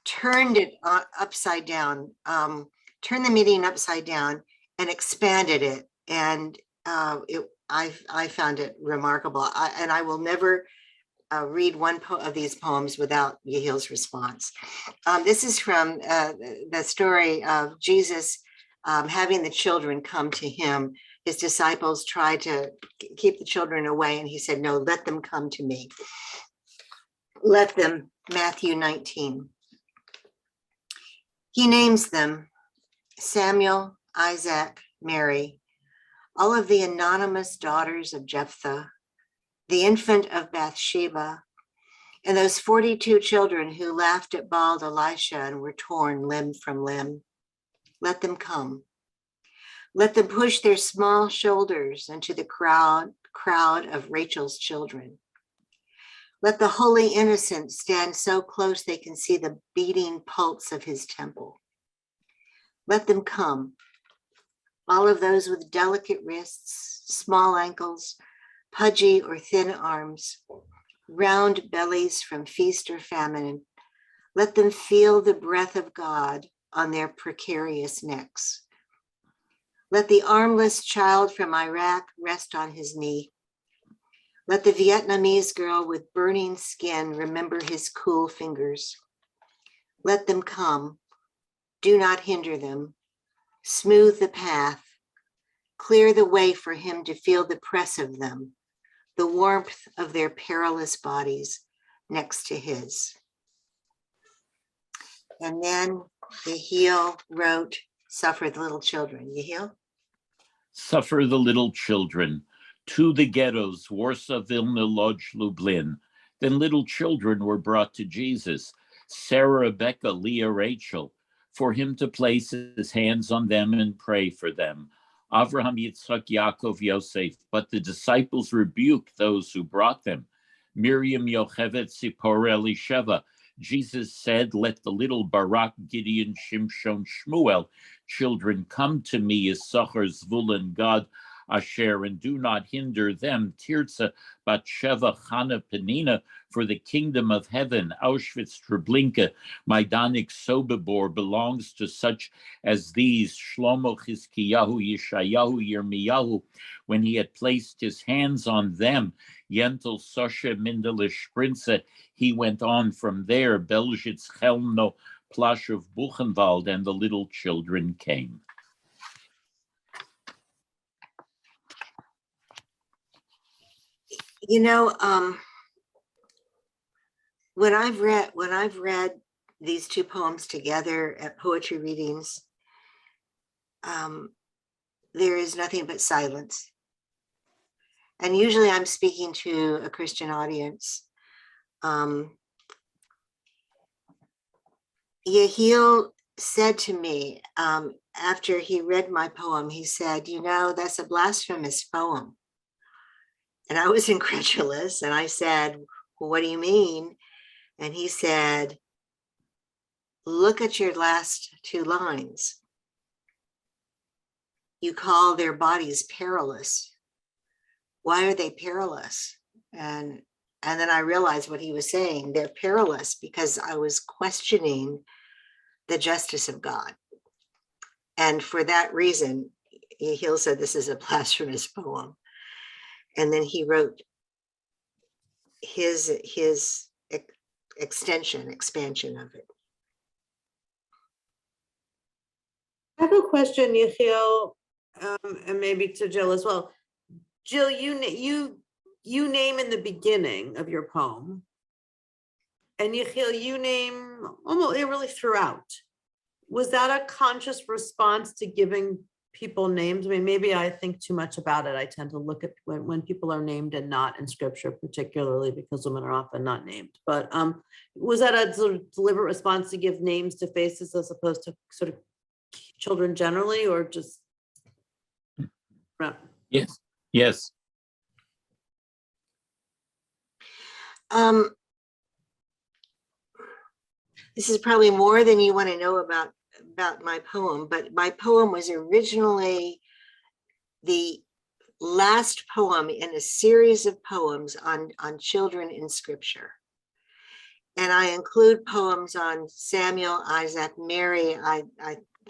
Speaker 2: turned it upside down, turned the meaning upside down, and expanded it, and I found it remarkable. And I will never read one of these poems without Yehiel's response. This is from the story of Jesus having the children come to him. His disciples tried to keep the children away, and he said, "No, let them come to me. Let them," Matthew 19. He names them Samuel, Isaac, Mary. all of the anonymous daughters of Jephthah, the infant of Bathsheba, and those 42 children who laughed at Baal Elisha and were torn limb from limb. Let them come. Let them push their small shoulders into the crowd of Rachel's children. Let the holy innocent stand so close they can see the beating pulse of his temple. Let them come. All of those with delicate wrists, small ankles, pudgy or thin arms, round bellies from feast or famine. Let them feel the breath of God on their precarious necks. Let the armless child from Iraq rest on his knee. Let the Vietnamese girl with burning skin remember his cool fingers. Let them come. Do not hinder them. Smooth the path. Clear the way for him to feel the press of them, the warmth of their perilous bodies next to his. And then Yehiel wrote, Suffer the little children. Yehiel?
Speaker 3: Suffer the little children. To the ghettos, Warsaw, Vilna, Lodz, Lublin. Then little children were brought to Jesus, Sarah, Rebecca, Leah, Rachel, for him to place his hands on them and pray for them. Avraham, Yitzchak, Yaakov, Yosef. But the disciples rebuked those who brought them. Miriam, Yocheved, Sipporah, Elisheva. Jesus said, let the little Barak, Gideon, Shimshon, Shmuel children come to me, Issachar, Zvulun, Gad, Asher, and do not hinder them, Tirza, Batsheva, Chana, Penina, for the kingdom of heaven, Auschwitz, Treblinka, Majdanek, Sobibor, belongs to such as these, Shlomo, Chizkiyahu, Yeshayahu, Yirmiyahu, when he had placed his hands on them, Yentel, Sosha, Mindelish, Sprinze, he went on from there, Belzhitz, Chelmno, Plaschow, Buchenwald, and the little children came.
Speaker 2: You know, when I've read these two poems together at poetry readings, there is nothing but silence. And usually I'm speaking to a Christian audience. Yehiel said to me, after he read my poem, he said, you know, that's a blasphemous poem. And I was incredulous. And I said, well, what do you mean? And he said, look at your last two lines. You call their bodies perilous. Why are they perilous? And then I realized what he was saying. They're perilous because I was questioning the justice of God. And for that reason, Yehiel said this is a blasphemous poem. And then he wrote his expansion of it.
Speaker 1: I have a question, Yehiel, and maybe to Jill as well. Jill, you name in the beginning of your poem, and Yehiel, you name almost really throughout. Was that a conscious response to giving people names? I mean, maybe I think too much about it. I tend to look at when people are named and not in scripture, particularly because women are often not named. But was that a sort of deliberate response to give names to faces as opposed to sort of children generally, or just?
Speaker 3: Yes, yes.
Speaker 2: This is probably more than you want to know about my poem, but my poem was originally the last poem in a series of poems on children in scripture. And I include poems on Samuel, Isaac, Mary, I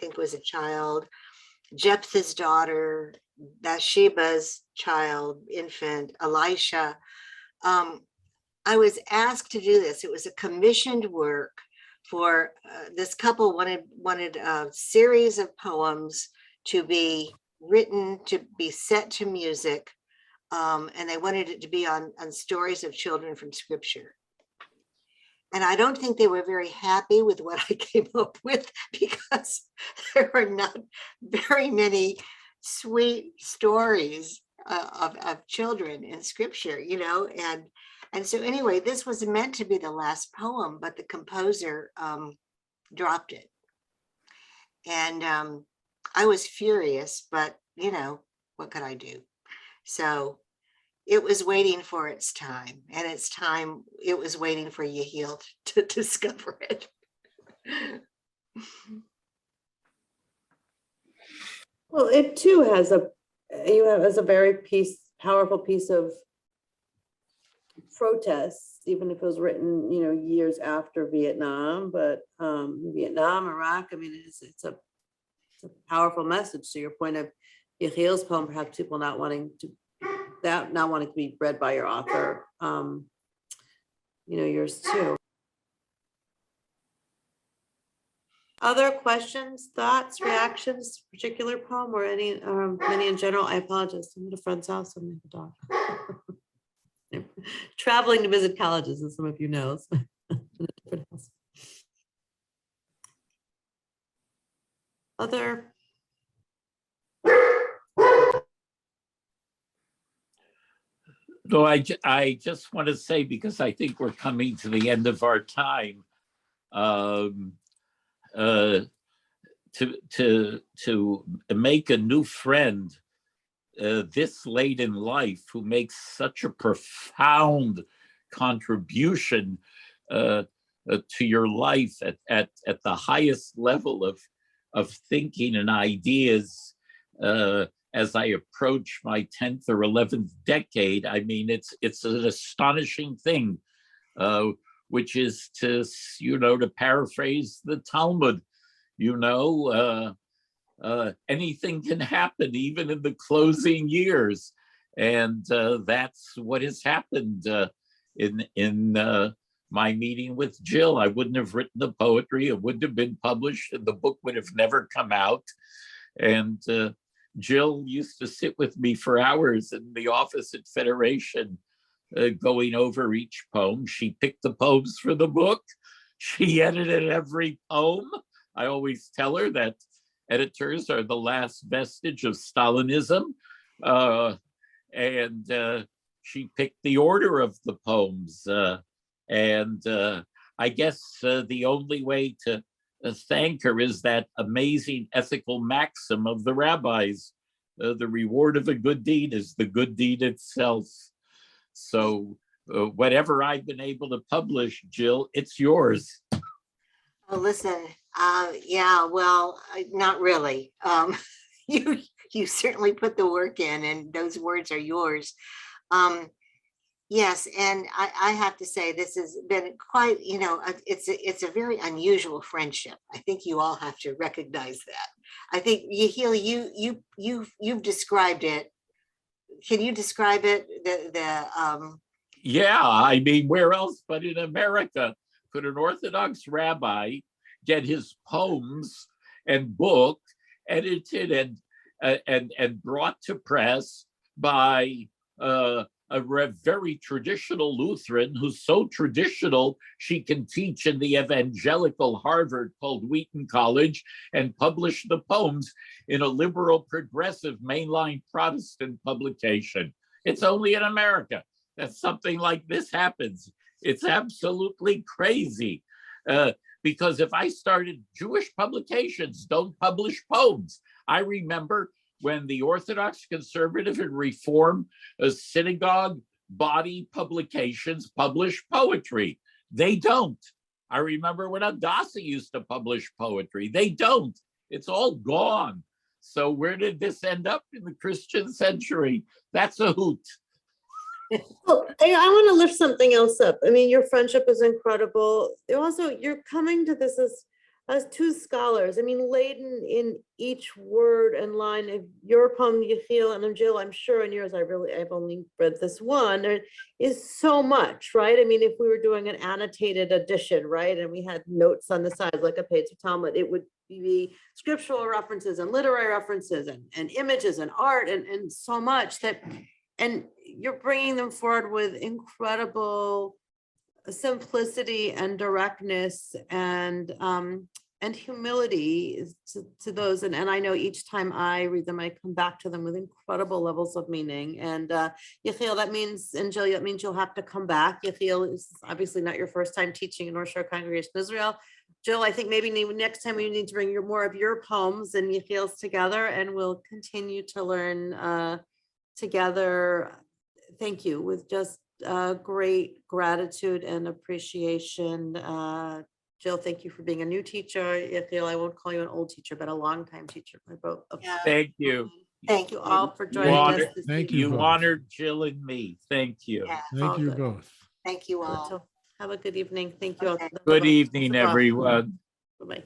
Speaker 2: think was a child, Jephthah's daughter, Bathsheba's child, infant, Elisha. I was asked to do this. It was a commissioned work for this couple wanted a series of poems to be written, to be set to music, and they wanted it to be on stories of children from scripture. And I don't think they were very happy with what I came up with, because there are not very many sweet stories of children in scripture, and so anyway, this was meant to be the last poem, but the composer dropped it. And I was furious, but what could I do? So it was waiting for its time, and it was waiting for Yehiel to discover it.
Speaker 1: Well, it too has a very powerful piece of protest, even if it was written, years after Vietnam, but Vietnam, Iraq, I mean, it's a powerful message. To your point of Yehiel's poem, perhaps people not wanting to be read by your author, yours too. Other questions, thoughts, reactions, particular poem, or any in general? I apologize. I'm at a friend's house. I'm with a dog. Traveling to visit colleges, as some of you know. Other.
Speaker 3: No, I just want to say, because I think we're coming to the end of our time, to make a new friend this late in life, who makes such a profound contribution to your life at the highest level of thinking and ideas, as I approach my 10th or 11th decade. I mean, it's an astonishing thing, which is to paraphrase the Talmud, anything can happen, even in the closing years. And that's what has happened in my meeting with Jill. I wouldn't have written the poetry. It wouldn't have been published, and the book would have never come out. And Jill used to sit with me for hours in the office at Federation, going over each poem. She picked the poems for the book. She edited every poem. I always tell her that editors are the last vestige of Stalinism. And she picked the order of the poems. And I guess the only way to thank her is that amazing ethical maxim of the rabbis: the reward of a good deed is the good deed itself. So whatever I've been able to publish, Jill, it's yours.
Speaker 2: Oh, listen, yeah, well, not really. You certainly put the work in, and those words are yours. Yes, and I have to say, this has been quite, it's a very unusual friendship. I think you all have to recognize that. I think, Yehiel, you've described it. Can you describe it?
Speaker 3: Yeah, I mean, where else but in America could an Orthodox rabbi get his poems and book edited and brought to press by a very traditional Lutheran, who's so traditional she can teach in the evangelical Harvard called Wheaton College, and publish the poems in a liberal, progressive, mainline Protestant publication. It's only in America that something like this happens. It's absolutely crazy. Because if I started, Jewish publications don't publish poems. I remember when the Orthodox, Conservative, and Reform synagogue body publications publish poetry. They don't. I remember when Hadassah used to publish poetry. They don't. It's all gone. So where did this end up in the Christian century? That's a hoot.
Speaker 1: Well, I want to lift something else up. I mean, your friendship is incredible. You're coming to this as two scholars. I mean, laden in each word and line of your poem, Yehiel, and Jill, I'm sure, and yours, I've only read this one. There is so much, right? I mean, if we were doing an annotated edition, right, and we had notes on the side, like a page of Talmud, it would be scriptural references and literary references and images and art and so much that, and you're bringing them forward with incredible simplicity and directness and and humility to those. And I know each time I read them, I come back to them with incredible levels of meaning. And Yehiel, that means, and Jill, that means you'll have to come back. Yehiel is obviously not your first time teaching in North Shore Congregation Israel. Jill, I think maybe next time we need to bring more of your poems and Yehiel's together, and we'll continue to learn together. Thank you, with just great gratitude and appreciation. Jill, thank you for being a new teacher. Yehiel, I won't call you an old teacher, but a longtime teacher.
Speaker 2: Yeah.
Speaker 3: Thank you.
Speaker 2: Thank
Speaker 1: You
Speaker 2: you.
Speaker 1: all for
Speaker 3: You
Speaker 1: joining us
Speaker 3: honored,
Speaker 1: this
Speaker 4: Thank
Speaker 1: evening.
Speaker 4: you
Speaker 3: you
Speaker 4: both.
Speaker 3: honored Jill and me. Thank you.
Speaker 2: Yeah,
Speaker 4: Thank
Speaker 1: all
Speaker 4: you
Speaker 1: good.
Speaker 4: both.
Speaker 2: thank you all.
Speaker 1: Have a good evening. Thank you all.
Speaker 2: Okay.
Speaker 3: Good evening, everyone.
Speaker 1: Bye-bye.